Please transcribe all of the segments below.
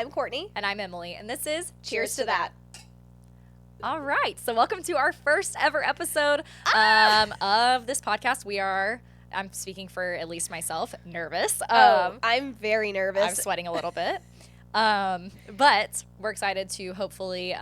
I'm Kortnie. And I'm Emily, and this is Cheers to That. All right, so welcome to our first ever episode of this podcast. I'm speaking for at least myself, nervous. I'm very nervous. I'm sweating a little bit. But we're excited to hopefully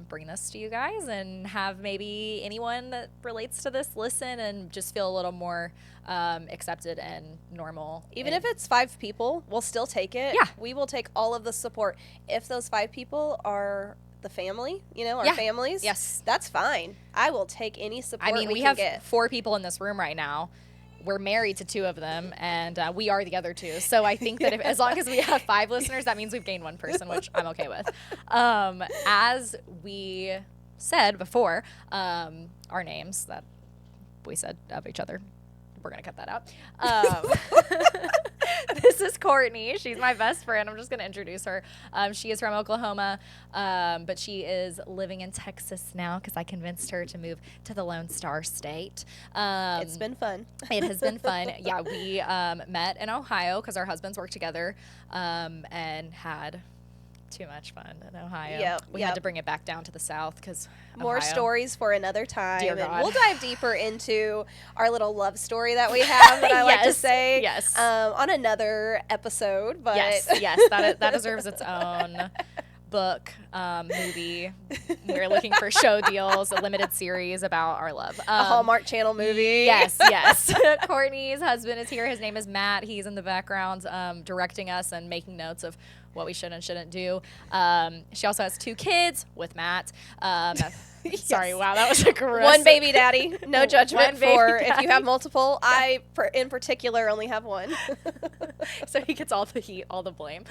bring this to you guys and have maybe anyone that relates to this listen and just feel a little more accepted and normal. Even if it's 5 people, we'll still take it. Yeah. We will take all of the support. If those 5 people are the family, our families, yes, that's fine. I will take any support we can have get. 4 people in this room right now. We're married to 2 of them, and we are the other 2. So I think that as long as we have 5 listeners, that means we've gained 1 person, which I'm okay with. As we said before, our names that we said of each other, we're going to cut that out. This is Kortnie. She's my best friend. I'm just going to introduce her. She is from Oklahoma, but she is living in Texas now because I convinced her to move to the Lone Star State. It's been fun. It has been fun. Yeah, we met in Ohio because our husbands work together and had too much fun in Ohio. We had to bring it back down to the South because more stories for another time. Dear and God. We'll dive deeper into our little love story that we have that I like to say on another episode. But yes, that deserves its own book, movie. We're looking for show deals, a limited series about our love. A Hallmark Channel movie. Yes. Kortnie's husband is here. His name is Matt. He's in the background directing us and making notes of what we should and shouldn't do. She also has 2 kids with Matt. Sorry, wow, that was aggressive. 1 baby daddy. No judgment for daddy. if you have multiple. I, in particular, only have 1. So he gets all the heat, all the blame.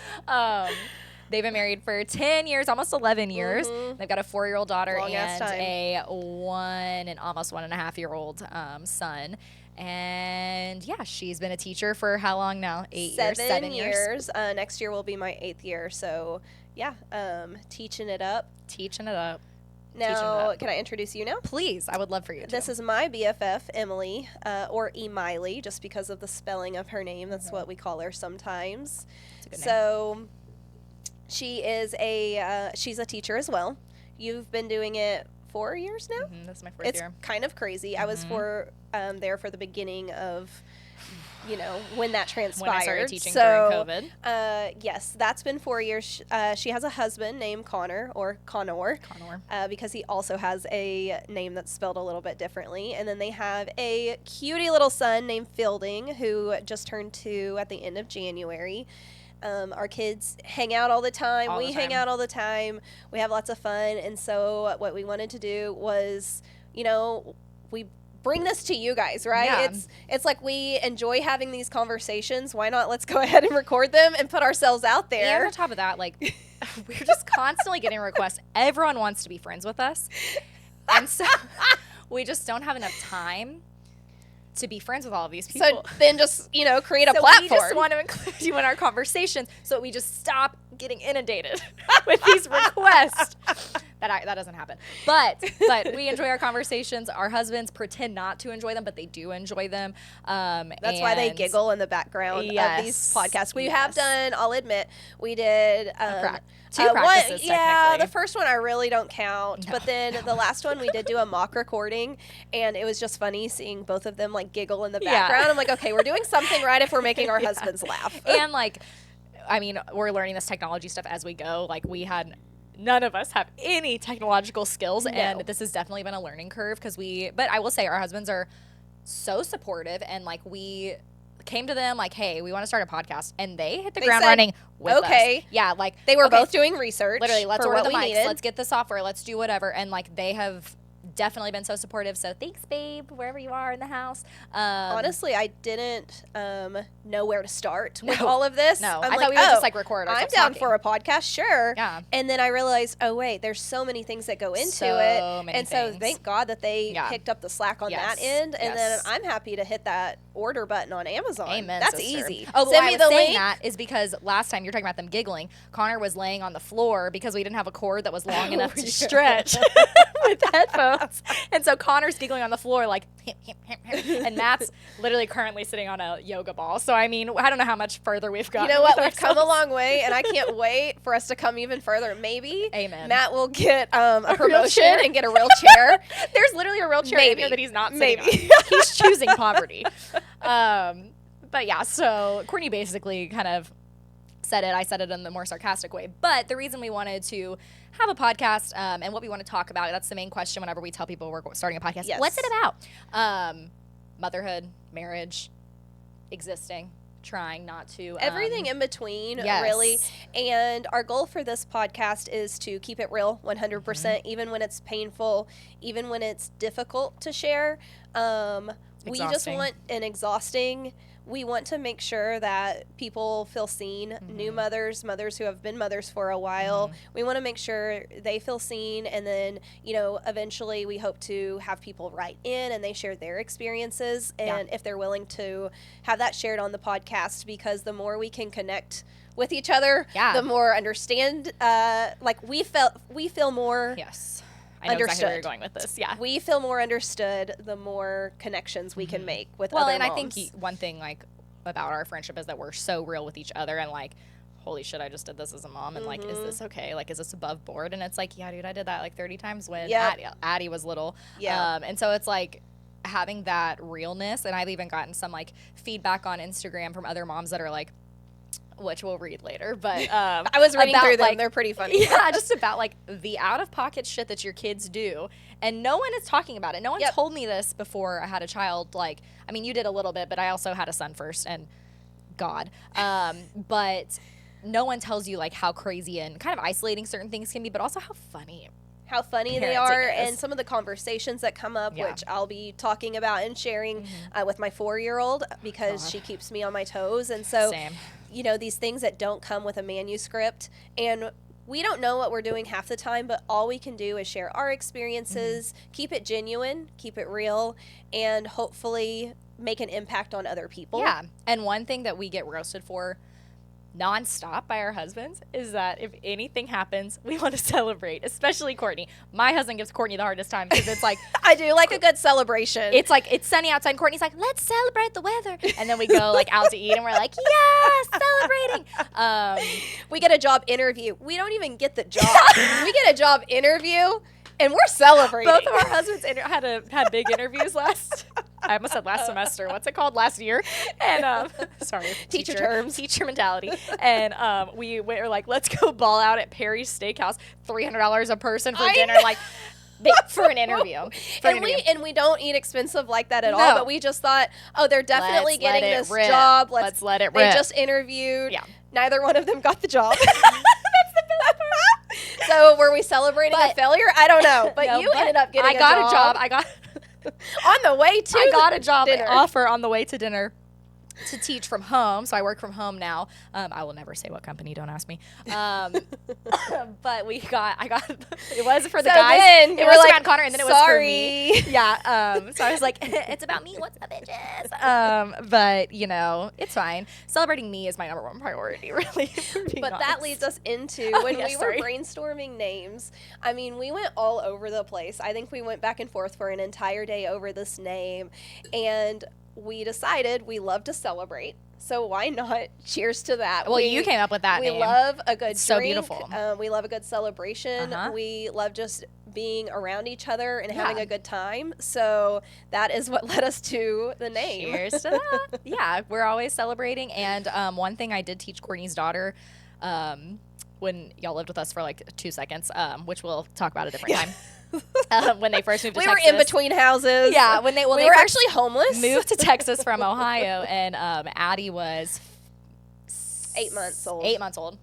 They've been married for 10 years, almost 11 years. Mm-hmm. They've got a 4-year-old daughter and a 1 and almost 1.5-year-old son. And yeah, she's been a teacher for how long now? 7 years. Next year will be my 8th year. So yeah, teaching it up. Now, can I introduce you now? Please, I would love for you to. This is my BFF, Emily, or Emiley, just because of the spelling of her name. That's what we call her sometimes. That's a good name. So she is she's a teacher as well. You've been doing it 4 years now? Mm-hmm, that's my 4th year. It's kind of crazy. I was there for the beginning of, when that transpired. When I started teaching during COVID. Yes, that's been 4 years. She has a husband named Connor, because he also has a name that's spelled a little bit differently. And then they have a cutie little son named Fielding, who just turned 2 at the end of January. Our kids hang out all the time. We hang out all the time. We have lots of fun. And so what we wanted to do was, we bring this to you guys, right? Yeah. It's like we enjoy having these conversations. Why not? Let's go ahead and record them and put ourselves out there. And on top of that, we're just constantly getting requests. Everyone wants to be friends with us. And so we just don't have enough time to be friends with all of these people. So then just, create a platform. We just want to include you in our conversations so we just stop getting inundated with these requests. That doesn't happen. But we enjoy our conversations. Our husbands pretend not to enjoy them, but they do enjoy them. That's why they giggle in the background of these podcasts. We have done, I'll admit, we did 2 practices, the first one I really don't count. No, but then the last one we did do a mock recording, and it was just funny seeing both of them giggle in the background. I'm like, okay, we're doing something right if we're making our husbands laugh. And we're learning this technology stuff as we go. None of us have any technological skills, and this has definitely been a learning curve but I will say our husbands are so supportive, and we came to them hey, we want to start a podcast, and they hit the ground running with us. Yeah, they were both doing research. Literally, let's order the mics, needed. Let's get the software, let's do whatever, and they have definitely been so supportive. So thanks, babe, wherever you are in the house. Honestly, I didn't know where to start with all of this. No, I thought we would just record ourselves. I'm down for a podcast, sure. Yeah. And then I realized, oh wait, there's so many things that go into it. And so thank God that they picked up the slack on that end. And then I'm happy to hit that order button on Amazon. Amen. That's sister. easy. Oh, send me the link. That is because last time you're talking about them giggling, Connor was laying on the floor because we didn't have a cord that was long enough to stretch with headphones. And so Connor's giggling on the floor and Matt's literally currently sitting on a yoga ball. So, I mean, I don't know how much further we've gotten. You know what? We've come a long way, and I can't wait for us to come even further. Maybe Amen. Matt will get a promotion and get a real chair. There's literally a real chair in here that he's not sitting on. He's choosing poverty. But yeah, so Kortnie basically kind of said it. I said it in the more sarcastic way. But the reason we wanted to have a podcast and what we want to talk about, that's the main question whenever we tell people we're starting a podcast. Yes. What's it about? Motherhood, marriage, existing, trying not to. Everything in between, yes. really. And our goal for this podcast is to keep it real 100%, even when it's painful, even when it's difficult to share. We just want an exhausting. We want to make sure that people feel seen, new mothers who have been mothers for a while. We want to make sure they feel seen. And then, eventually we hope to have people write in and they share their experiences. And if they're willing to have that shared on the podcast, because the more we can connect with each other, the more understand, we feel more. Yes. I know exactly where you're going with this. Yeah. We feel more understood the more connections we can make with other moms. Well, and I think one thing about our friendship is that we're so real with each other and holy shit, I just did this as a mom and is this okay? Is this above board? And it's yeah, dude, I did that 30 times when Addie was little. Yeah. And so it's having that realness, and I've even gotten some feedback on Instagram from other moms that are which we'll read later, but I was reading through them. They're pretty funny. Yeah, just about the out-of-pocket shit that your kids do, and no one is talking about it. No one told me this before I had a child. I mean, you did a little bit, but I also had a son first, and God. But no one tells you how crazy and kind of isolating certain things can be, but also how funny they are, and some of the conversations that come up, which I'll be talking about and sharing with my 4-year-old, because she keeps me on my toes. And so Same. These things that don't come with a manuscript, and we don't know what we're doing half the time, but all we can do is share our experiences, keep it genuine, keep it real, and hopefully make an impact on other people. Yeah. And one thing that we get roasted for nonstop by our husbands is that if anything happens, we want to celebrate, especially Kortnie. My husband gives Kortnie the hardest time because it's I do like a good celebration. It's it's sunny outside and Kortnie's let's celebrate the weather. And then we go out to eat and we're yeah, celebrating. We get a job interview. We don't even get the job. We get a job interview and we're celebrating. Both of our husbands had big interviews I almost said last semester. What's it called? Last year. And sorry, teacher terms, teacher mentality. And we were let's go ball out at Perry's Steakhouse, $300 a person for dinner, for an interview. And we don't eat expensive like that at all. But we just thought, they're definitely getting this job. Let's let it rip. They just interviewed. Yeah. Neither one of them got the job. That's the best part. So were we celebrating a failure? I don't know. But you ended up getting a job. I got on the way to I got a job offer on the way to dinner to teach from home. So I work from home now. I will never say what company, don't ask me. But I got it was for the guys. Then it was around Connor, and then it was for me. Sorry. Yeah. So I was it's about me. What's up, bitches? But it's fine. Celebrating me is my number one priority, really. But that leads us into when we were brainstorming names. I mean, we went all over the place. I think we went back and forth for an entire day over this name, and we decided we love to celebrate, so why not cheers to that? Well, you came up with that name. We love a good drink. So beautiful. We love a good celebration. We love just being around each other and having a good time. So that is what led us to the name. Cheers to that. Yeah, we're always celebrating. And one thing I did teach Kortnie's daughter when y'all lived with us for 2 seconds, which we'll talk about a different time. When they first moved to Texas. We were in between houses. Yeah, when they were actually homeless. Moved to Texas from Ohio, and Addie was 8 months old. 8 months old.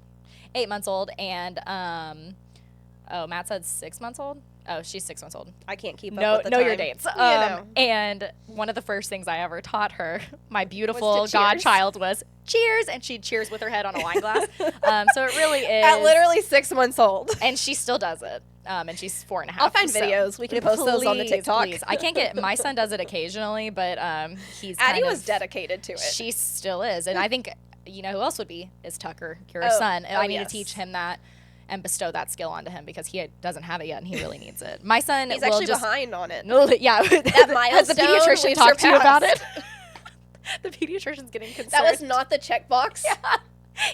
8 months old, and Matt said 6 months old. Oh, she's 6 months old. I can't keep up with the time. Know your dates. And one of the first things I ever taught her, my beautiful godchild, was cheers, and she'd cheers with her head on a wine glass. So it really is. At literally 6 months old. And she still does it. And she's 4.5. I'll find videos. We can post those on the TikTok. Please. I can't get, my son does it occasionally, but he's Addie was dedicated to it. She still is. And I think, who else would be, is Tucker, your son. And I need to teach him that. and bestow that skill onto him because he doesn't have it yet and he really needs it. My son He's will actually just behind on it. no, yeah. That Has the milestone pediatrician we've talked to you about surpassed. it? The pediatrician's getting concerned. That was not the checkbox. Yeah.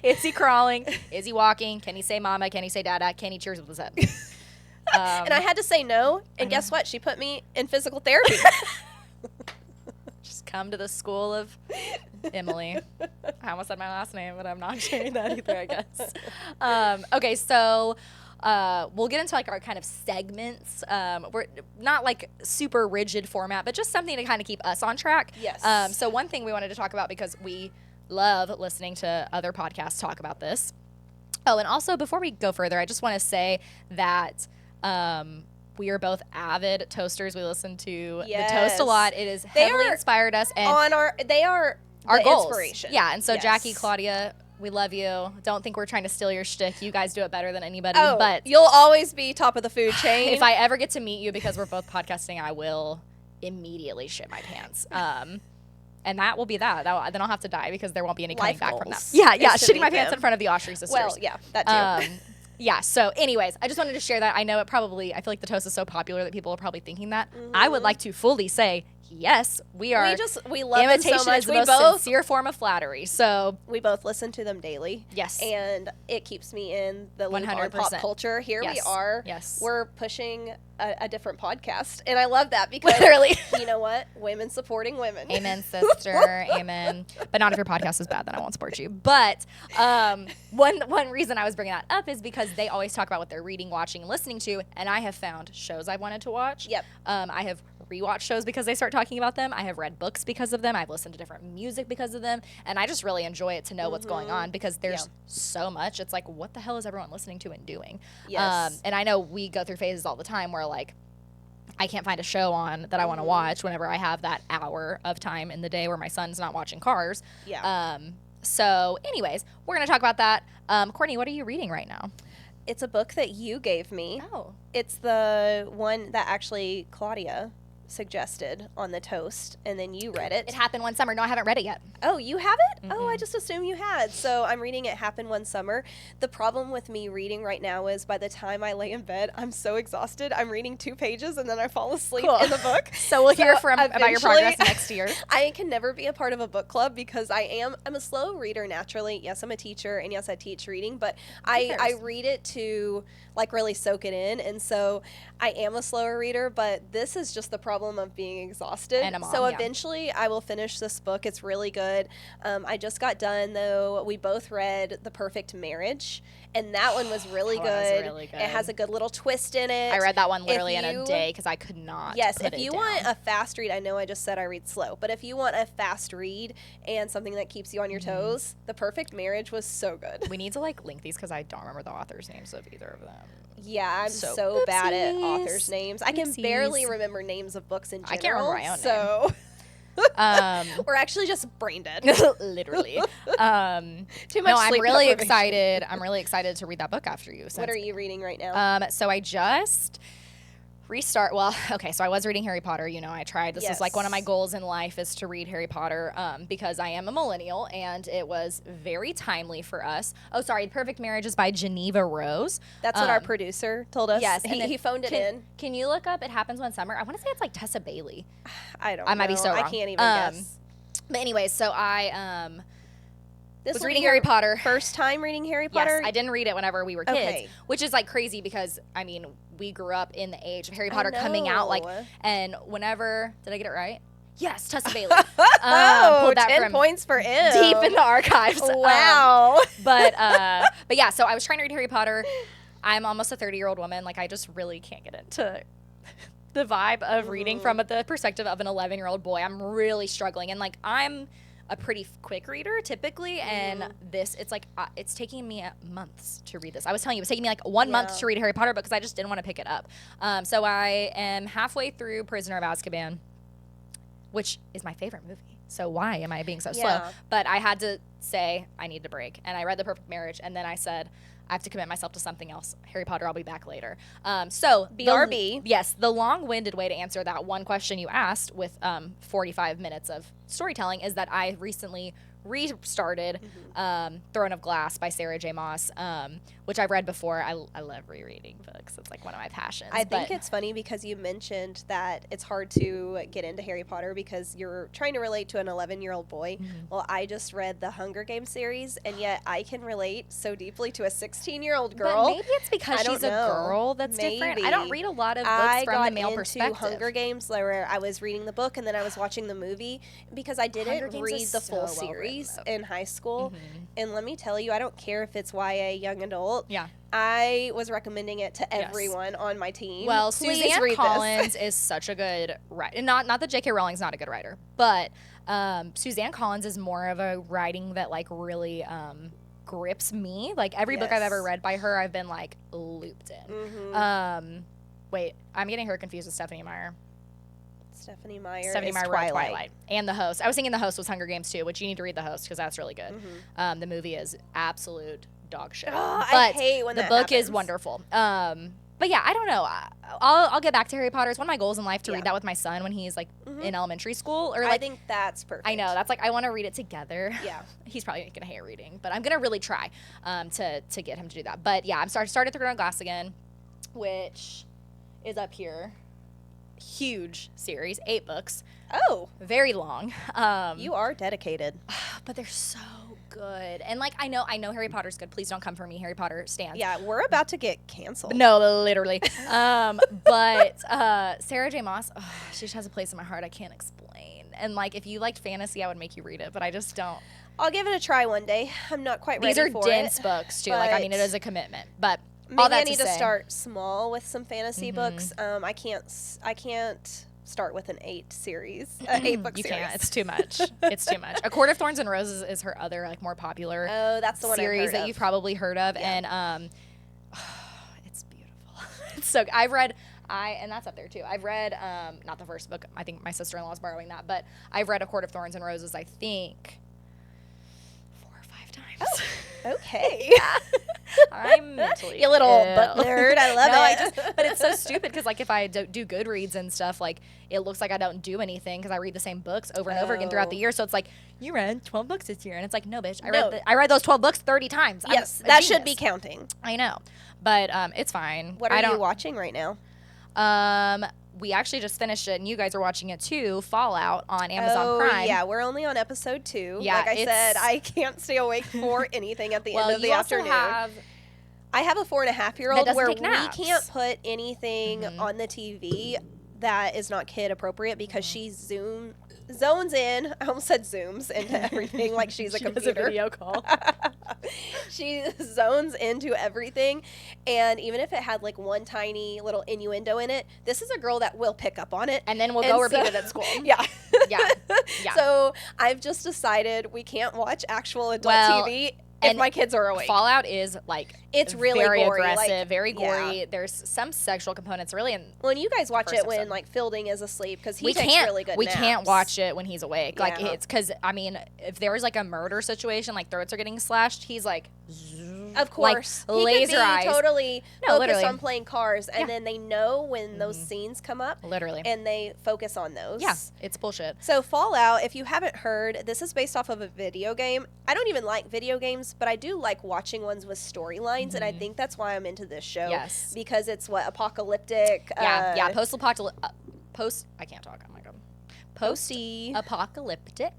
Is he crawling? Is he walking? Can he say mama? Can he say dada? Can he cheers with his head? And I had to say no. And guess what? She put me in physical therapy. Just come to the school of Emily. I almost said my last name, but I'm not sharing that either, I guess. Okay, so we'll get into like our kind of segments. We're not like super rigid format, but just something to kind of keep us on track. Yes. So one thing we wanted to talk about because we love listening to other podcasts talk about this. Oh, and also before we go further, I just want to say that we are both avid toasters. We listen to the toast a lot. It has heavily inspired us, and they are our the goals. Inspiration. Yeah, and so Yes. Jackie, Claudia, we love you. Don't think we're trying to steal your shtick. You guys do it better than anybody. Oh, but you'll always be top of the food chain. if I ever get to meet you because we're both podcasting, I will immediately shit my pants. And that will be that. Then I'll have to die because there won't be any coming Life back from that. goals Yeah, is to shitting my meet pants them. in front of the Autry sisters. Well, yeah, that too. Yeah, so anyways, I just wanted to share that. I know I feel like the toast is so popular that people are probably thinking that. I would like to fully say, yes, we are. We love them imitation so much. is the most sincere form of flattery. So we both listen to them daily. Yes. And it keeps me in the loop on 100%. pop culture. Here we Yes. are. Yes. We're pushing a different podcast. And I love that because Literally. you know what? Women supporting women. Amen, sister. Amen. But not if your podcast is bad, then I won't support you. But one reason I was bringing that up is because they always talk about what they're reading, watching, and listening to, and I have found shows I've wanted to watch. Yep. I have rewatched shows because they start talking about them. I have read books because of them. I've listened to different music because of them, and I just really enjoy it to know what's going on because there's so much. It's like, what the hell is everyone listening to and doing? Yes. And I know we go through phases all the time where like I can't find a show on that I want to watch whenever I have that hour of time in the day where my son's not watching Cars. Yeah. So anyways, we're going to talk about that. Kortnie, what are you reading right now? It's a book that you gave me. Oh. It's the one that actually Claudia suggested on the toast, and then you read it. It happened one summer. No, I haven't read it yet. Oh, you have it? Oh, I just assumed you had. So I'm reading It Happened One Summer. The problem with me reading right now is by the time I lay in bed, I'm so exhausted. I'm reading 2 pages and then I fall asleep in the book. So we'll hear about your progress next year. I can never be a part of a book club because I'm a slow reader naturally. Yes, I'm a teacher, and yes, I teach reading, but I read it to like really soak it in, and so I am a slower reader, but this is just the problem of being exhausted. And a mom, so eventually I will finish this book. It's really good. I just got done though. We both read The Perfect Marriage, and that one was really good. Really good. It has a good little twist in it. I read that one literally in a day because I could not. Yes, put if it you down. want a fast read, I know I just said I read slow, but if you want a fast read and something that keeps you on your toes, The Perfect Marriage was so good. We need to like link these because I don't remember the authors' names of either of them. Yeah, I'm so bad at Oopsies. authors' names. I can Oopsies. barely remember names of books in general. I can't remember my own so name. we're actually just brain dead. Literally. Too much No, I'm sleep really deprivation. excited. I'm really excited to read that book after you. What are you reading right now? So I just so I was reading Harry Potter. You know, I tried. This is like one of my goals in life is to read Harry Potter because I am a millennial and it was very timely for us. Oh, sorry. Perfect Marriage is by Geneva Rose. That's what our producer told us. Yes. He phoned it in. Can you look up It Happens One Summer? I want to say it's like Tessa Bailey. I don't know. I might be so wrong. I can't even guess. But anyways, so I This was will be reading your Harry Potter. First time reading Harry Potter? Yes, I didn't read it whenever we were kids, Okay. which is like crazy because I mean we grew up in the age of Harry Potter coming out, like, and whenever did I get it right? Yes, Tessa Bailey. Oh, pulled that 10 from points for it. deep in the archives. Wow. But yeah, so I was trying to read Harry Potter. I'm almost a 30-year-old woman. Like I just really can't get into the vibe of reading from the perspective of an 11-year-old boy. I'm really struggling, and like I'm a pretty quick reader typically, and it's like it's taking me months to read this. I was telling you, it was taking me like 1 month to read Harry Potter because I just didn't want to pick it up. So I am halfway through Prisoner of Azkaban, which is my favorite movie. So why am I being so slow? But I had to say I need to break, and I read The Perfect Marriage, and then I said I have to commit myself to something else. Harry Potter, I'll be back later. So BRB. Yes, the long-winded way to answer that one question you asked with 45 minutes of storytelling is that I recently restarted Throne of Glass by Sarah J. Maas, which I've read before. I love rereading books. It's like one of my passions. I think it's funny because you mentioned that it's hard to get into Harry Potter because you're trying to relate to an 11-year-old boy. Well, I just read the Hunger Games series, and yet I can relate so deeply to a 16-year-old girl. But maybe it's because she's a girl that's different. I don't read a lot of books from the male perspective. Hunger Games where I was reading the book and then I was watching the movie because I didn't read the full series in high school. And let me tell you, I don't care if it's YA young adult. Yeah. I was recommending it to everyone on my team. Well, Suzanne Collins is such a good writer. Not that J.K. Rowling's not a good writer, but Suzanne Collins is more of a writing that like really grips me. Like every book I've ever read by her, I've been like looped in. Wait, I'm getting her confused with Stephanie Meyer. Stephanie Meyer wrote Twilight. And The Host. I was thinking The Host was Hunger Games too, which you need to read The Host because that's really good. The movie is absolute dog shit. Oh, but I hate when the that book happens. is wonderful. But yeah, I don't know. I'll get back to Harry Potter. It's one of my goals in life to read that with my son when he's like in elementary school. Or like, I think that's perfect. I know. That's like I want to read it together. Yeah. He's probably going to hate reading, but I'm going to really try to get him to do that. But yeah, I'm started Throne of Glass again, which is up here. Huge series, 8 books. Oh, very long. You are dedicated. But they're so good. And like I know Harry Potter's good. Please don't come for me, Harry Potter stands. Yeah, we're about to get canceled. No, literally. But Sarah J. Maas, she just has a place in my heart I can't explain. And like if you liked fantasy, I would make you read it, but I just don't. I'll give it a try one day. I'm not quite ready for it. These are dense books too. Like I mean, it is a commitment, but. Maybe I need to start small with some fantasy books. I can't start with an 8 book series. You can't. It's too much. It's too much. A Court of Thorns and Roses is her other like more popular that's the one series that you've probably heard of, and it's beautiful. It's so I've read. And that's up there too. I've read not the first book. I think my sister-in-law is borrowing that, but I've read A Court of Thorns and Roses. I think 4 or 5 times. Oh, okay. I'm mentally you little book nerd. I love it. But it's so stupid because like if I do Goodreads and stuff, like it looks like I don't do anything because I read the same books over and over again throughout the year. So it's like you read 12 books this year, and it's like no, bitch. I read those 12 books 30 times. Yes, that should be counting. I know, but it's fine. What are you watching right now? We actually just finished it, and you guys are watching it too. Fallout on Amazon Prime. Yeah, we're only on episode 2. Yeah, like I said, I can't stay awake for anything at the end of the afternoon. I have a 4.5-year-old where we can't put anything on the TV that is not kid appropriate because she zones in. I almost said zooms into everything like she's a computer. Does a video call. She zones into everything, and even if it had like one tiny little innuendo in it, this is a girl that will pick up on it, and then we'll go repeat it at school. Yeah. Yeah. So I've just decided we can't watch actual adult TV if my kids are awake. Fallout is like it's really very gory, aggressive, very gory. There's some sexual components really. When you guys watch it when like Fielding is asleep because he takes really good naps. We can't watch it when he's awake. Like it's because I mean, if there was like a murder situation, like throats are getting slashed, he's like. Of course, like, laser eyes. Totally focused on playing cars, and then they know when those scenes come up, and they focus on those. Yeah, it's bullshit. So Fallout, if you haven't heard, this is based off of a video game. I don't even like video games, but I do like watching ones with storylines, and I think that's why I'm into this show. Yes, because it's apocalyptic. Yeah, post-apocalyptic. I can't talk. Oh my god. Post-apocalyptic.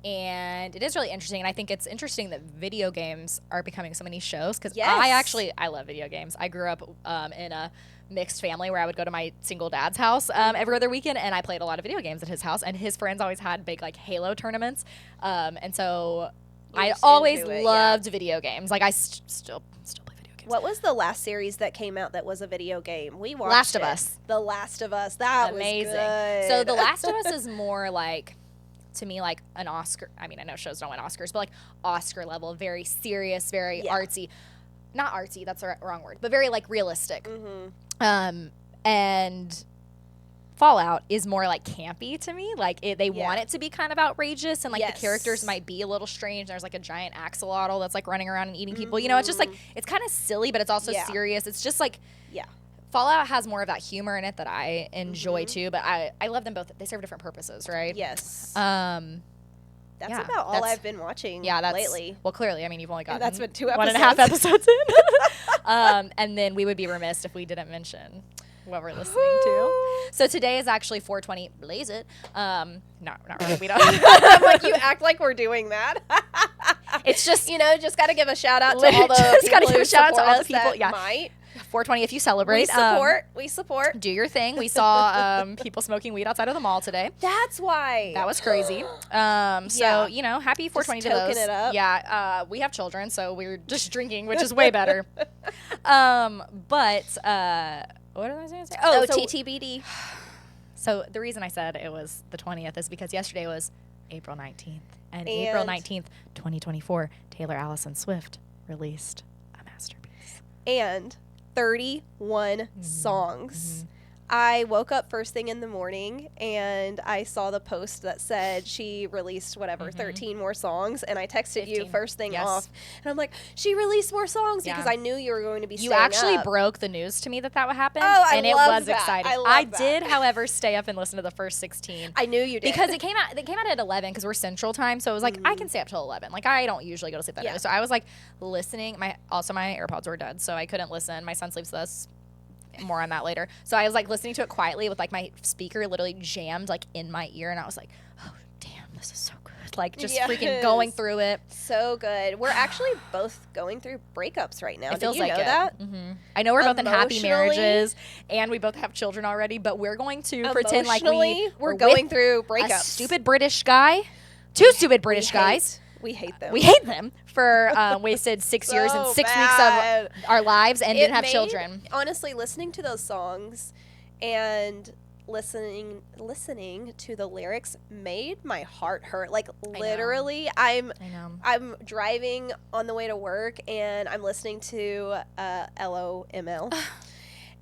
And it is really interesting, and I think it's interesting that video games are becoming so many shows because I love video games. I grew up in a mixed family where I would go to my single dad's house every other weekend, and I played a lot of video games at his house, and his friends always had big like Halo tournaments, and so I always loved video games. Like I still play video games. What was the last series that came out that was a video game? We watched Last of Us. The Last of Us. That amazing. Was good. So The Last of Us is more like. To me, like an Oscar. I mean, I know shows don't win Oscars, but like Oscar level, very serious, very artsy. Not artsy, that's the wrong word, but very like realistic. And Fallout is more like campy to me. Like they want it to be kind of outrageous, and like the characters might be a little strange. There's like a giant axolotl that's like running around and eating people. You know, it's just like it's kind of silly, but it's also serious. It's just like Fallout has more of that humor in it that I enjoy too, but I love them both. They serve different purposes, right? Yes. That's about all I've been watching lately. Well, clearly, I mean, you've only gotten that's been 2 episodes. 1.5 episodes in. And then we would be remiss if we didn't mention what we're listening to. So today is actually 420. Blaze it. No, not really. We don't. I'm like, you act like we're doing that. It's just, just got to give a shout out to all the people who support us that might. 420 if you celebrate. We support. Do your thing. We saw people smoking weed outside of the mall today. That's why. That was crazy. So, happy 420 just to those. token it up. Yeah, we have children, so we're just drinking, which is way better. But what did I say? Oh, TTBD. So the reason I said it was the 20th is because yesterday was April 19th. And April 19th, 2024, Taylor Allison Swift released a masterpiece. And 31 songs. I woke up first thing in the morning and I saw the post that said she released 13 more songs, and I texted 15. you first thing off, and I'm like, she released more songs because I knew you were going to be staying You actually up. broke the news to me that would happen, and it was that. exciting. I did, however, stay up and listen to the first 16. I knew you did. Because they came out at 11 because we're Central Time, so it was like, I can stay up till 11. Like, I don't usually go to sleep that early. So I was like listening. My AirPods were dead, so I couldn't listen. My son sleeps with us. More on that later. So I was like listening to it quietly with like my speaker literally jammed like in my ear, and I was like, oh damn, this is so good. Like just freaking going through it. So good. We're actually both going through breakups right now. It feels Did you like know that? I know we're both in happy marriages and we both have children already, but we're going to pretend like we're going through breakups. A stupid British guy. Two stupid British guys. We hate them. We hate them for wasted 6 years and 6 weeks of our lives and didn't have children. Honestly, listening to those songs and listening to the lyrics made my heart hurt. Like literally, I'm driving on the way to work and I'm listening to LOML.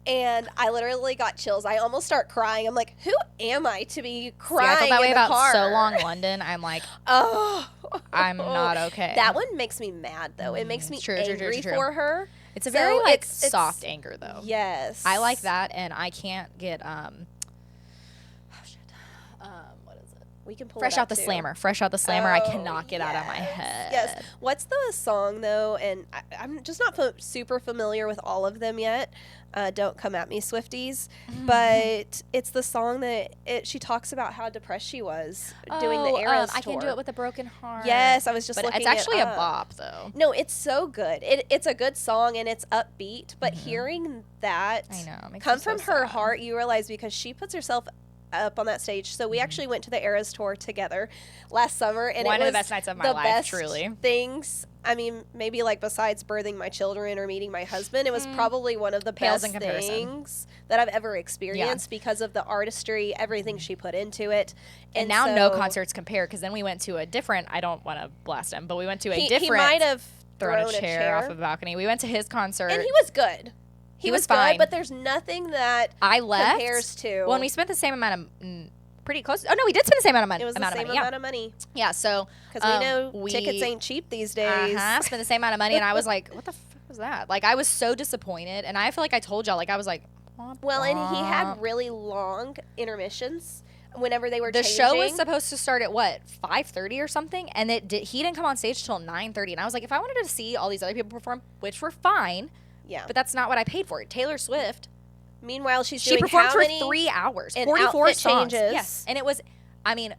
And I literally got chills. I almost start crying. I'm like, who am I to be crying? I felt that way about car? So Long London. I'm like, I'm not okay. That one makes me mad, though. It makes me angry for her. It's a very soft anger, though. Yes, I like that, and I can't get what is it? We can pull Fresh it Out the too. Slammer. Fresh Out the Slammer. I cannot get out of my head. Yes. What's the song though? And I'm just not super familiar with all of them yet. Don't come at me, Swifties. But it's the song that she talks about how depressed she was doing the Eras tour. I Can Do It With a Broken Heart. Yes, I was just looking it's actually it a up. bop, though. No, it's so good. It's a good song and it's upbeat. But hearing that come from her heart, you realize because she puts herself up on that stage. So we actually went to the Eras tour together last summer, and one it was of the best nights of my life, truly. Things. I mean, maybe like besides birthing my children or meeting my husband, it was probably one of the best things that I've ever experienced because of the artistry, everything she put into it. And now no concerts compare, because then we went to a different, I don't want to blast him, but we went to a different. He might have thrown a chair off of a balcony. We went to his concert. And he was good. He was fine, good, but there's nothing that compares to. Well, and we spent the same amount of, pretty close. Oh no, we did spend the same amount of money. It was the same amount of money. Yeah, so because we know tickets ain't cheap these days. Spent the same amount of money, and I was like, what the fuck was that? Like, I was so disappointed, and I feel like I told y'all, like, I was like, well, and he had really long intermissions. Whenever they were the changing. show was supposed to start at 5:30 or something, and he didn't come on stage till 9:30, and I was like, if I wanted to see all these other people perform, which were fine, but that's not what I paid for. Taylor Swift, meanwhile, she performed for 3 hours, 44 songs. Changes. Yes, and it was, I mean,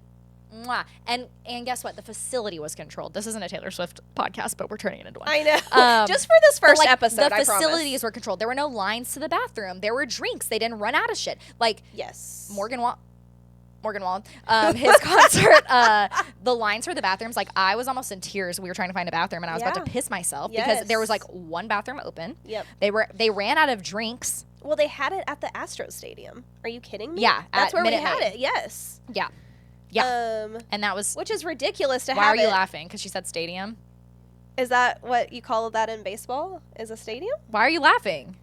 mwah. And guess what? The facility was controlled. This isn't a Taylor Swift podcast, but we're turning it into one. I know. Just for this first episode, the facilities were controlled. There were no lines to the bathroom. There were drinks. They didn't run out of shit. Like, Morgan Wallen, his concert, the lines for the bathrooms, like, I was almost in tears. We were trying to find a bathroom, and I was about to piss myself because there was, like, one bathroom open. Yep. They ran out of drinks. Well, they had it at the Astro Stadium. Are you kidding me? Yeah. That's where we had it, yes. Yeah. Yeah. And that was... Which is ridiculous to have it. Why are you laughing? Because she said stadium? Is that what you call that in baseball? Is a stadium? Why are you laughing?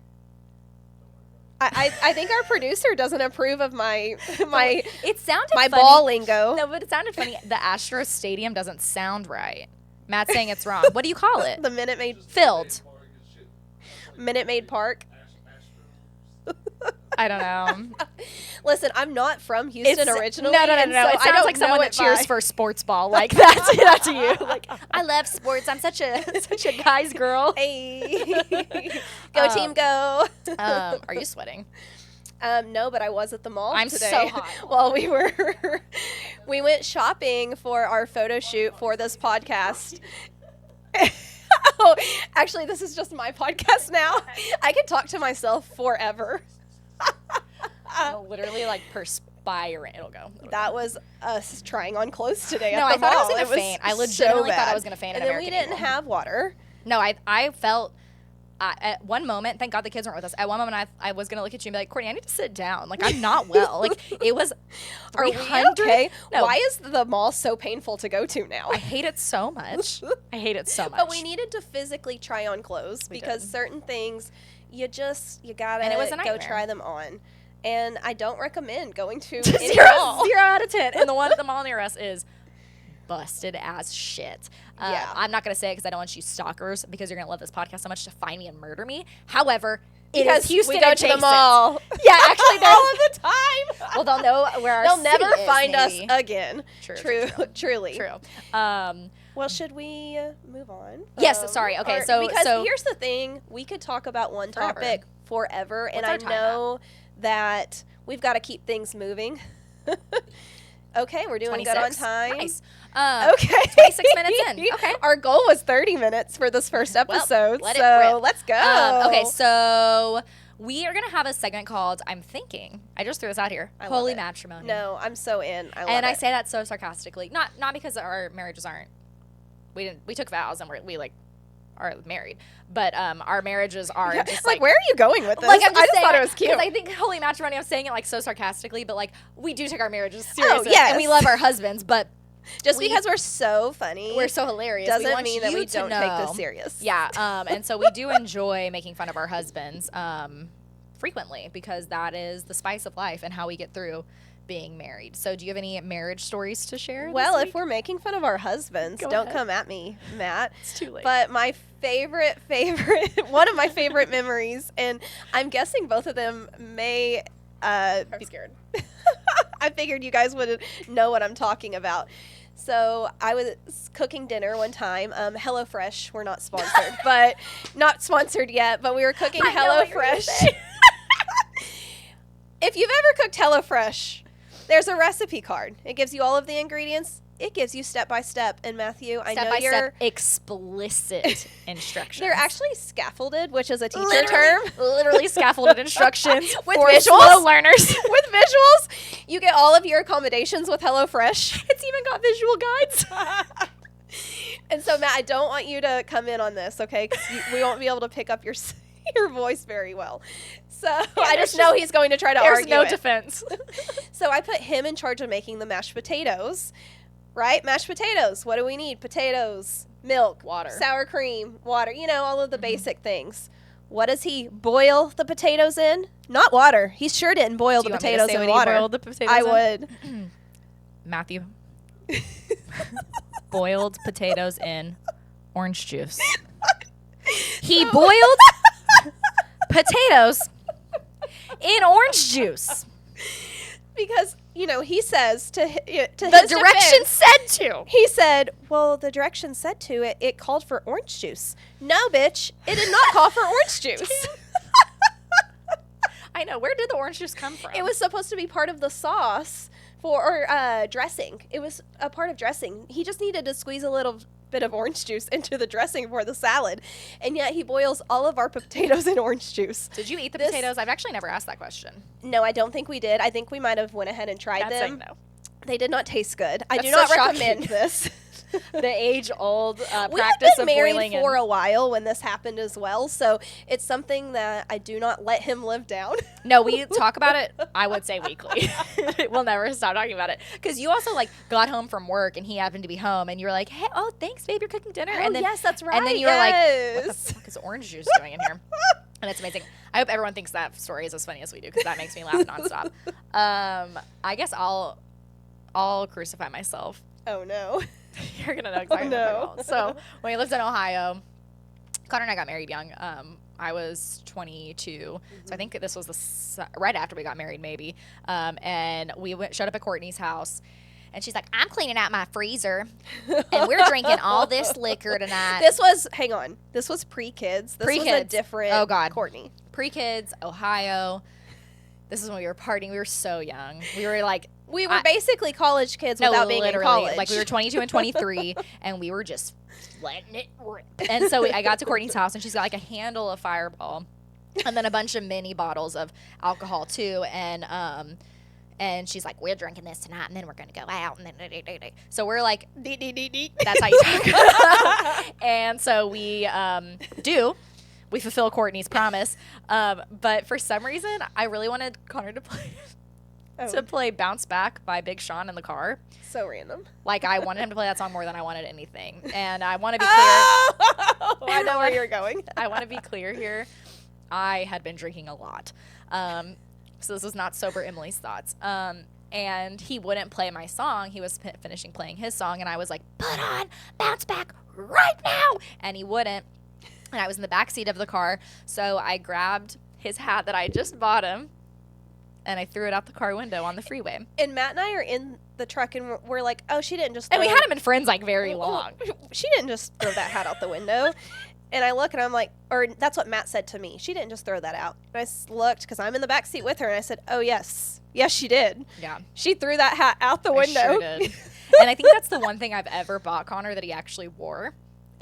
I think our producer doesn't approve of my it sounded my funny. ball lingo. No, but it sounded funny. The Astros Stadium doesn't sound right. Matt's saying it's wrong. What do you call it? The Minute Maid Filled. Minute Maid Park. I don't know. Listen, I'm not from Houston originally. No. So it sounds like someone that cheers for sports ball. Like that's you. Like I love sports. I'm such a guy's girl. Hey, go team, go. Are you sweating? No, but I was at the mall I'm today. so hot. Well, we went shopping for our photo shoot for this podcast. Oh, actually, this is just my podcast now. I can talk to myself forever. I'm literally like perspiring. It'll go. That was us trying on clothes today. No, at the I thought mall. I was gonna faint. I legitimately thought I was gonna faint. And then we didn't have water. No, I felt. At one moment, thank God the kids weren't with us. At one moment, I was gonna look at you and be like, Kortnie, I need to sit down. Like I'm not well. Like it was. Are we okay? No. Why is the mall so painful to go to now? I hate it so much. But we needed to physically try on clothes because certain things you gotta and it was a go try them on. And I don't recommend going to zero out of 10. And the one at the mall near us is busted as shit. Yeah. I'm not going to say it because I don't want you stalkers, because you're going to love this podcast so much, to find me and murder me. However, because Houston we go to the mall. Yeah, actually, all of the time. Well, they'll know where our They'll never city find is, maybe. us again. Truly. True. Well, should we move on? Yes, sorry. Okay, because here's the thing. We could talk about one topic forever, and I know that we've got to keep things moving. Okay, we're doing 26? Good on time. Nice. Okay. 26 minutes in. Okay. Our goal was 30 minutes for this first episode, well, let's go. Okay, so we are going to have a segment called I'm Thinking. I just threw this out here. Holy matrimony. No, I'm so in. I love it. And I say that so sarcastically. Not because our marriages aren't. We took vows and we are married, but our marriages are just like where are you going with this? Like I just thought it was cute. Because I think holy matrimony, I'm saying it like so sarcastically, but like we do take our marriages seriously. Oh, yes. And we love our husbands, but just because we're so funny, we're so hilarious, doesn't mean that we don't take this serious. Yeah, and so we do enjoy making fun of our husbands frequently, because that is the spice of life and how we get through being married. So do you have any marriage stories to share? Well, if we're making fun of our husbands, don't come at me, Matt. It's too late. But my favorite one of my favorite memories, and I'm guessing both of them may I'm scared. I figured you guys would know what I'm talking about. So I was cooking dinner one time. HelloFresh, we're not sponsored, but not sponsored yet, but we were cooking HelloFresh. If you've ever cooked HelloFresh, there's a recipe card. It gives you all of the ingredients. It gives you step-by-step. And Matthew, I know you're... explicit instructions. They're actually scaffolded, which is a teacher term. Literally scaffolded instructions with for visuals. Slow learners. With visuals. You get all of your accommodations with HelloFresh. It's even got visual guides. And so, Matt, I don't want you to come in on this, okay? Because we won't be able to pick up your voice very well. So I just know he's going to try to argue There's no defense. So I put him in charge of making the mashed potatoes, right? Mashed potatoes. What do we need? Potatoes, milk, water, sour cream, water, all of the basic things. What does he boil the potatoes in? Not water. He sure didn't boil the potatoes in water. Boiled the potatoes I would. Matthew. Boiled potatoes in orange juice. He boiled potatoes in orange juice. Because, he says to the directions said to. He said, well, the directions said to it called for orange juice. No, bitch, it did not call for orange juice. I know. Where did the orange juice come from? It was supposed to be part of the sauce or dressing. It was a part of dressing. He just needed to squeeze a little bit of orange juice into the dressing for the salad, and yet he boils all of our potatoes in orange juice. Did you eat the potatoes? I've actually never asked that question. No, I don't think we did. I think we might have went ahead and tried them. No. They did not taste good. I That's do not so recommend this. The age-old practice we had been of married boiling for a while when this happened as well, so it's something that I do not let him live down. No, we talk about it, I would say, weekly. We'll never stop talking about it. Because you also, got home from work, and he happened to be home, and you were like, hey, thanks, babe, you're cooking dinner. Oh, and then, yes, that's right. And then you were like, what the fuck is orange juice doing in here? And it's amazing. I hope everyone thinks that story is as funny as we do, because that makes me laugh nonstop. I guess I'll crucify myself. Oh, no. You're going to know exactly what I'm talking about. So when we lived in Ohio, Connor and I got married young. I was 22. So I think this was right after we got married, maybe. And we showed up at Kortnie's house. And she's like, I'm cleaning out my freezer. And we're drinking all this liquor tonight. Hang on. This was pre-kids. This Pre-kids. was a different Kortnie. Pre-kids, Ohio. This is when we were partying. We were so young. We were like... We were basically college kids without being in college. Like we were 22 and 23, and we were just letting it rip. And so I got to Kortnie's house, and she's got like a handle of Fireball, and then a bunch of mini bottles of alcohol too. And she's like, we're drinking this tonight, and then we're gonna go out, and then so we're like, that's how you talk. And so we we fulfill Kortnie's promise, but for some reason, I really wanted Connor to play Bounce Back by Big Sean in the car. So random. Like, I wanted him to play that song more than I wanted anything. And I want to be clear. I know where you're going. I want to be clear here. I had been drinking a lot. So this was not sober Emily's thoughts. And he wouldn't play my song. He was finishing playing his song. And I was like, put on Bounce Back right now. And he wouldn't. And I was in the back seat of the car. So I grabbed his hat that I just bought him, and I threw it out the car window on the freeway. And Matt and I are in the truck, and we're like, oh, she didn't just throw... And we hadn't been friends, like, very long. She didn't just throw that hat out the window. And I look, and I'm like, or that's what Matt said to me. She didn't just throw that out. And I looked, because I'm in the back seat with her, and I said, oh, yes. Yes, she did. Yeah. She threw that hat out the window. Sure did. And I think that's the one thing I've ever bought Connor that he actually wore.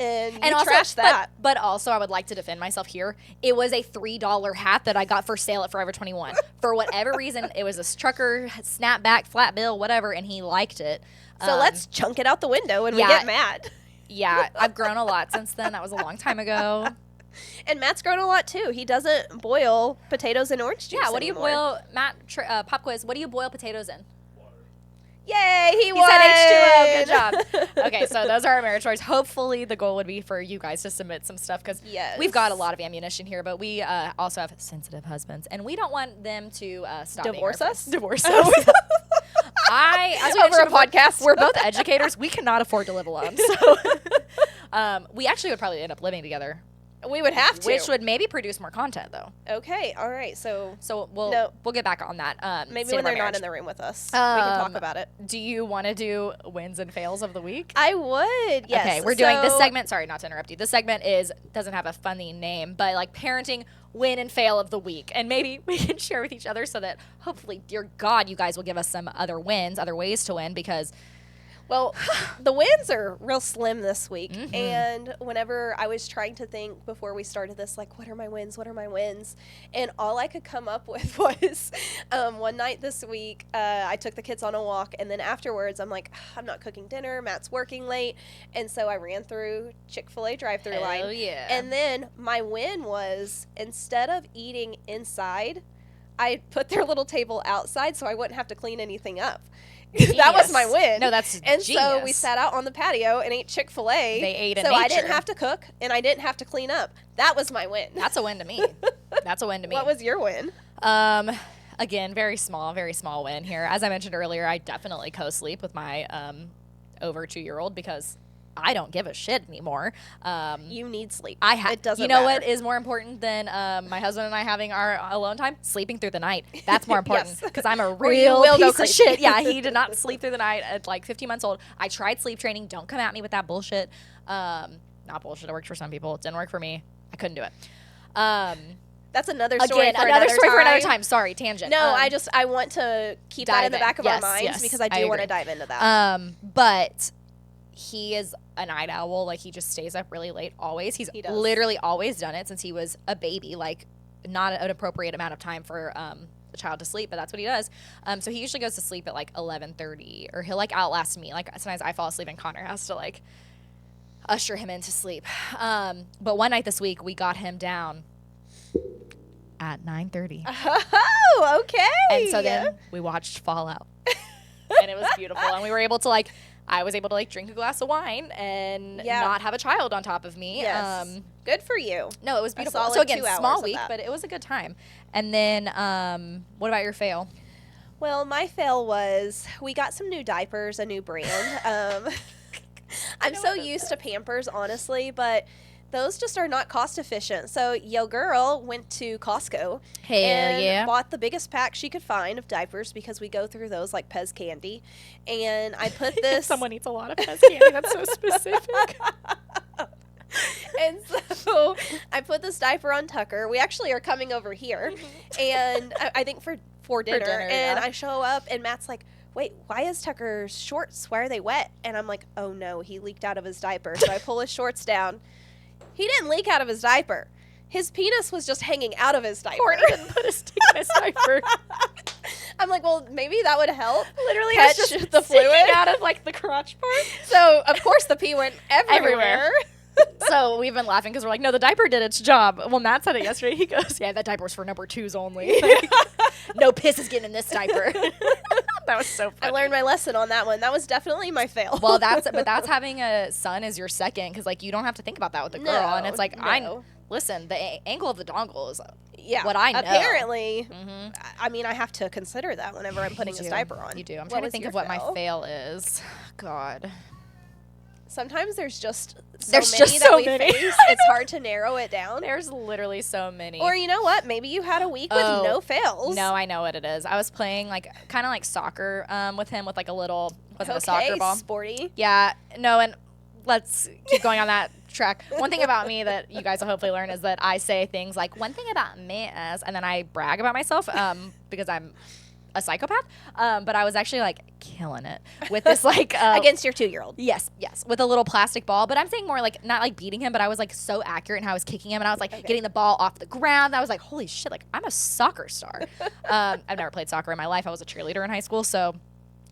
And also, trashed that. But also, I would like to defend myself here. It was a $3 hat that I got for sale at Forever 21. For whatever reason, it was a trucker, snapback, flat bill, whatever, and he liked it. So let's chunk it out the window and we get mad. Yeah, I've grown a lot since then. That was a long time ago. And Matt's grown a lot, too. He doesn't boil potatoes in orange juice what anymore. Do you boil, Matt, pop quiz, what do you boil potatoes in? Yay, he won. said H2O. Good job. Okay, so those are our marriage stories. Hopefully, the goal would be for you guys to submit some stuff because we've got a lot of ammunition here, but we also have sensitive husbands, and we don't want them to stop divorce us. Divorce us. As we over a podcast, we're both educators. We cannot afford to live alone, so we actually would probably end up living together. We would have to, which would maybe produce more content, though. Okay, all right. So we'll get back on that. Maybe when they're not in the room with us, we can talk about it. Do you want to do wins and fails of the week? I would. Yes. Okay, we're doing this segment. Sorry, not to interrupt you. This segment doesn't have a funny name, but like parenting win and fail of the week, and maybe we can share with each other so that hopefully, dear God, you guys will give us some other wins, other ways to win because. Well, the wins are real slim this week. Mm-hmm. And whenever I was trying to think before we started this, like, what are my wins? What are my wins? And all I could come up with was one night this week, I took the kids on a walk. And then afterwards, I'm like, I'm not cooking dinner. Matt's working late. And so I ran through Chick-fil-A drive-thru line. Oh, yeah. And then my win was instead of eating inside, I put their little table outside so I wouldn't have to clean anything up. That was my win. No, that's and genius. So we sat out on the patio and ate Chick-fil-A. They ate in so nature. I didn't have to cook and I didn't have to clean up. That was my win. That's a win to me. That's a win to me. What was your win? Again, very small win here. As I mentioned earlier, I definitely co-sleep with my over 2-year-old because I don't give a shit anymore. You need sleep. It doesn't matter. What is more important than my husband and I having our alone time? Sleeping through the night. That's more important because I'm a real piece of shit. Yeah, he did not sleep through the night at like 15 months old. I tried sleep training. Don't come at me with that bullshit. Not bullshit. It worked for some people. It didn't work for me. I couldn't do it. That's another story for another time. Sorry, tangent. No, I want to keep that in the back of our minds because I do want to dive into that. But he is a night owl. Like, he just stays up really late always. He literally always done it since he was a baby. Like, not an appropriate amount of time for a child to sleep, but that's what he does. So he usually goes to sleep at like 11:30, or he'll like outlast me. Like, sometimes I fall asleep and Connor has to like usher him into sleep. But one night this week we got him down at 9:30. Oh, okay. And so then we watched Fallout, and it was beautiful. And we were able to I was able to drink a glass of wine and not have a child on top of me. Yes. Good for you. No, it was beautiful. So again, small week, but it was a good time. And then what about your fail? Well, my fail was we got some new diapers, a new brand. I'm so used to Pampers, honestly, but those just are not cost efficient. So yo girl went to Costco and bought the biggest pack she could find of diapers, because we go through those like Pez candy. And I put this... Someone eats a lot of Pez candy. That's so specific. And so I put this diaper on Tucker. We actually are coming over here, and I think for dinner. And I show up, and Matt's like, wait, why is Tucker's shorts, why are they wet? And I'm like, oh no, he leaked out of his diaper. So I pull his shorts down. He didn't leak out of his diaper. His penis was just hanging out of his diaper. Kortnie didn't put a stick in his diaper. I'm like, well, maybe that would help. Literally, catch it's just the fluid out of like the crotch part. So of course the pee went everywhere. So we've been laughing because we're like, no, the diaper did its job. Well, Matt said it yesterday. He goes, yeah, that diaper was for number 2s only. Like, no piss is getting in this diaper. That was so funny. I learned my lesson on that one. That was definitely my fail. Well, that's having a son as your second, because like you don't have to think about that with a girl. And it's like, listen, the angle of the dongle is what I know. Apparently, I mean, I have to consider that whenever I'm putting his diaper on. You do. I'm trying to think of what my fail is. God. Sometimes there's just so many. Face. It's hard to narrow it down. There's literally so many. Or you know what? Maybe you had a week with no fails. No, I know what it is. I was playing like kind of like soccer with him with like a little a soccer ball. Sporty. Yeah. No, and let's keep going on that track. One thing about me that you guys will hopefully learn is that I say things like, one thing about me is, and then I brag about myself because I'm a psychopath, but I was actually like killing it with this like against your 2-year-old. Yes, with a little plastic ball. But I'm saying more like not like beating him, but I was like so accurate in how I was kicking him, and I was like getting the ball off the ground. I was like, holy shit, like I'm a soccer star. I've never played soccer in my life. I was a cheerleader in high school, so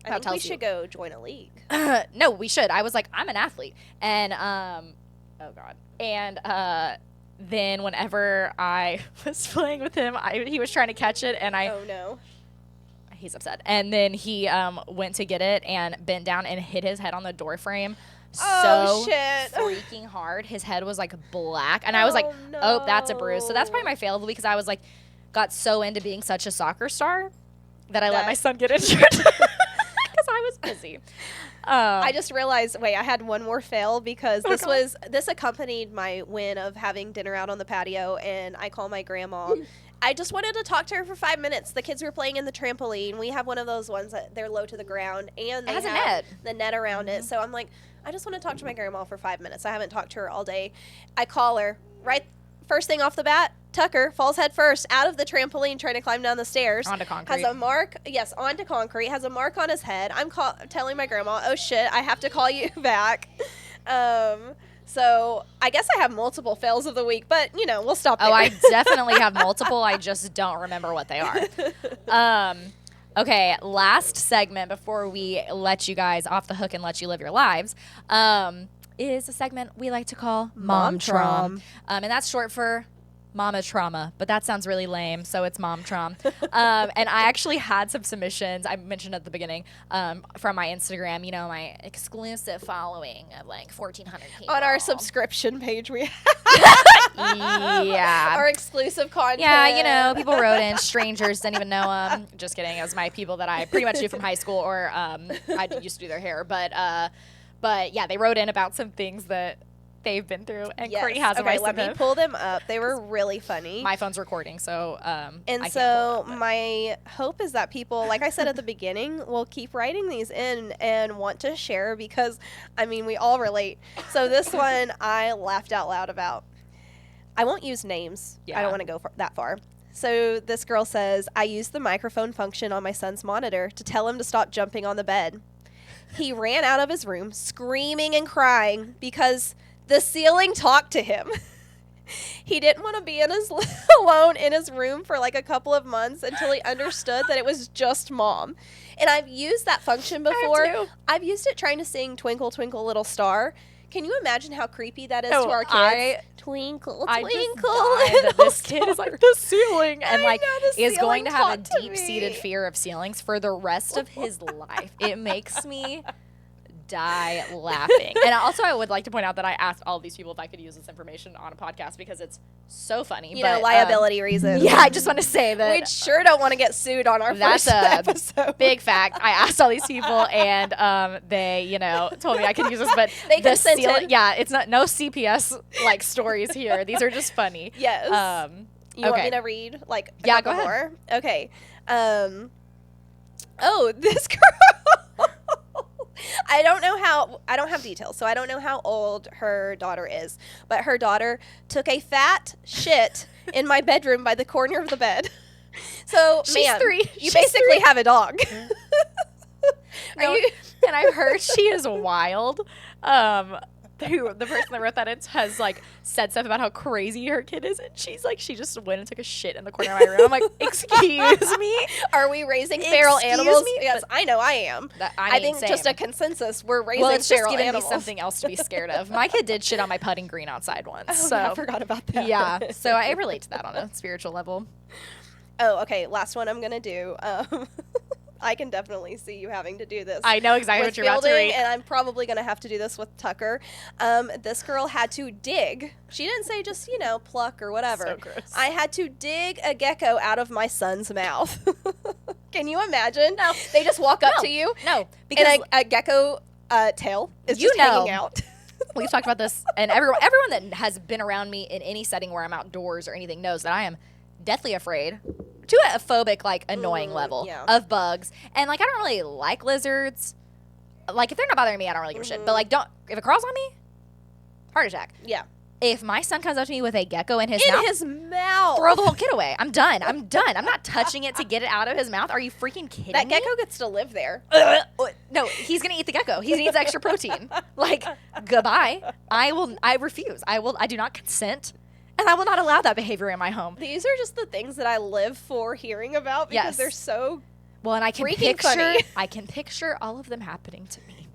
I think we should go join a league. No, we should. I was like, I'm an athlete, and oh god, and then whenever I was playing with him, he was trying to catch it, and oh no. He's upset. And then he went to get it and bent down and hit his head on the door frame shit. freaking hard. His head was like black. And I was like, no. oh, that's a bruise. So that's probably my fail of the week, because I was like, got so into being such a soccer star that I let my son get injured because I was busy. I just realized, I had one more fail, because this accompanied my win of having dinner out on the patio, and I call my grandma. I just wanted to talk to her for 5 minutes. The kids were playing in the trampoline. We have one of those ones that they're low to the ground, and they have the net around it. So I'm like, I just want to talk to my grandma for 5 minutes. I haven't talked to her all day. I call her. Right first thing off the bat, Tucker falls head first out of the trampoline trying to climb down the stairs. Onto concrete. Has a mark. Yes, onto concrete. Has a mark on his head. I'm telling my grandma, oh shit, I have to call you back. So I guess I have multiple fails of the week, but, we'll stop there. Oh, I definitely have multiple. I just don't remember what they are. Okay, last segment before we let you guys off the hook and let you live your lives is a segment we like to call Mom Trom. And that's short for Mama Trauma, but that sounds really lame, so it's Mom Trom. And I actually had some submissions, I mentioned at the beginning, from my Instagram, my exclusive following of like 1,400 people. On our subscription page, we yeah. Our exclusive content. Yeah, people wrote in, strangers, didn't even know them. Just kidding, it was my people that I pretty much knew from high school, or I used to do their hair, but yeah, they wrote in about some things that they've been through, and Kortnie has a let me pull them up. They were really funny. My phone's recording, so my hope is that people, like I said at the beginning, will keep writing these in and want to share, because we all relate. So this one I laughed out loud about. I won't use names. I don't want to go that far. So this girl says, I used the microphone function on my son's monitor to tell him to stop jumping on the bed. He ran out of his room screaming and crying because the ceiling talked to him. He didn't want to be alone in his room for like a couple of months until he understood that it was just mom. And I've used that function before. I've used it trying to sing Twinkle, Twinkle, Little Star. Can you imagine how creepy that is to our kids? Twinkle, twinkle, that this kid is like the ceiling, and is going to have a deep-seated fear of ceilings for the rest of his life. It makes me die laughing. And also, I would like to point out that I asked all of these people if I could use this information on a podcast because it's so funny. You know, liability reasons. Yeah, I just want to say that we sure don't want to get sued on our that's first a episode. big fact. I asked all these people, and they, you know, told me I could use this, but they consented. Yeah, it's no CPS like stories here. These are just funny. Yes. You want me to read like a couple more? Okay. Oh, this girl. I don't have details, so I don't know how old her daughter is, but her daughter took a fat shit in my bedroom by the corner of the bed. So, she's 3. You basically have a dog. No, and I've heard she is wild. The person that wrote that has like said stuff about how crazy her kid is, and she's like, she just went and took a shit in the corner of my room. I'm like, excuse me, are we raising feral animals? Me? Yes, I know I am. I think just a consensus. We're raising feral animals. Well, it's just giving me something else to be scared of. My kid did shit on my putting green outside once. Oh, so I forgot about that. Yeah, so I relate to that on a spiritual level. Oh, okay. Last one I'm gonna do. I can definitely see you having to do this. I know exactly what you're about to read. And I'm probably going to have to do this with Tucker. This girl had to dig. She didn't say just, you know, pluck or whatever. So gross. I had to dig a gecko out of my son's mouth. Can you imagine? No. They just walk up to you. No. Because and a gecko tail is just hanging out. We've talked about this, and everyone that has been around me in any setting where I'm outdoors or anything knows that I am deathly afraid to a phobic, like, annoying level of bugs. And, like, I don't really like lizards. Like, if they're not bothering me, I don't really give a shit. But, like, if it crawls on me, heart attack. Yeah. If my son comes up to me with a gecko in his mouth, throw the whole kid away. I'm done. I'm not touching it to get it out of his mouth. Are you freaking kidding me? That gecko gets to live there. No, he's going to eat the gecko. He needs extra protein. Like, goodbye. I refuse. I do not consent. And I will not allow that behavior in my home. These are just the things that I live for hearing about because they're so well, and I can picture all of them happening to me.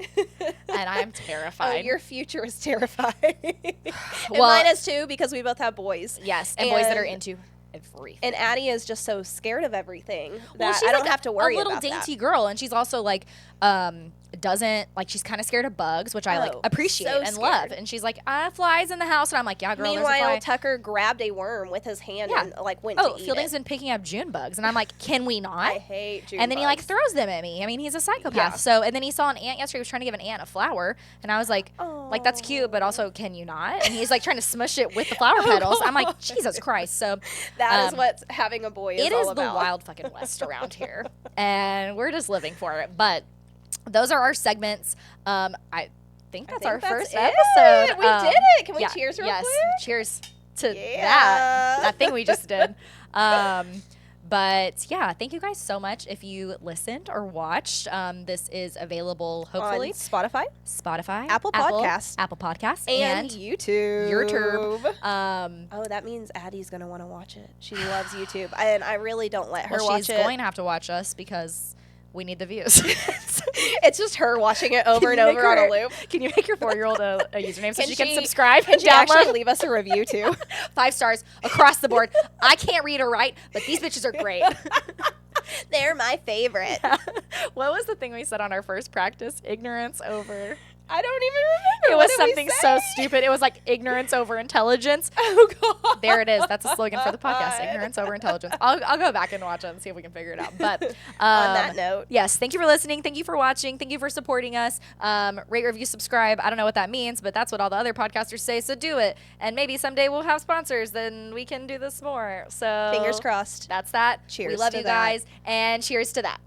And I'm terrified. Oh, your future is terrifying. And mine is too, because we both have boys. Yes, and boys that are into everything. And Addie is just so scared of everything that I don't have to worry about that. She's a little dainty girl, and she's also like doesn't like, she's kind of scared of bugs, which I like appreciate and love. And she's like, flies in the house, and I'm like, yeah, girl. Meanwhile, Tucker grabbed a worm with his hand and like went to eat Fielding's been picking up June bugs, and I'm like, can we not? I hate June And then bugs. he like throws them at me. I mean, he's a psychopath. Yeah. So, and then he saw an ant yesterday. He was trying to give an ant a flower, and I was like, that's cute, but also, can you not? And he's like trying to smush it with the flower petals. I'm like, Jesus Christ. So that is what having a boy is all about. It is the wild fucking west around here, and we're just living for it. But those are our segments. I think that's our first episode. We did it. Can we cheers real quick? Cheers to that thing we just did. But yeah, thank you guys so much if you listened or watched. This is available hopefully on Spotify, Apple Podcasts, and YouTube. Oh, that means Addie's gonna want to watch it. She loves YouTube, and I really don't let her watch it. She's going to have to watch us because we need the views. It's just her watching it over and over on a loop. Can you make your 4-year-old a username so she can subscribe? Can she actually leave us a review too? 5 stars across the board. I can't read or write, but these bitches are great. They're my favorite. Yeah. What was the thing we said on our first practice? Ignorance over... I don't even remember. It was something so stupid. It was like ignorance over intelligence. Oh, God. There it is. That's a slogan for the podcast. Ignorance over intelligence. I'll go back and watch it and see if we can figure it out. But on that note, yes, thank you for listening. Thank you for watching. Thank you for supporting us. Rate, review, subscribe. I don't know what that means, but that's what all the other podcasters say. So do it. And maybe someday we'll have sponsors. Then we can do this more. So fingers crossed. That's that. Cheers. We love to you guys. And cheers to that.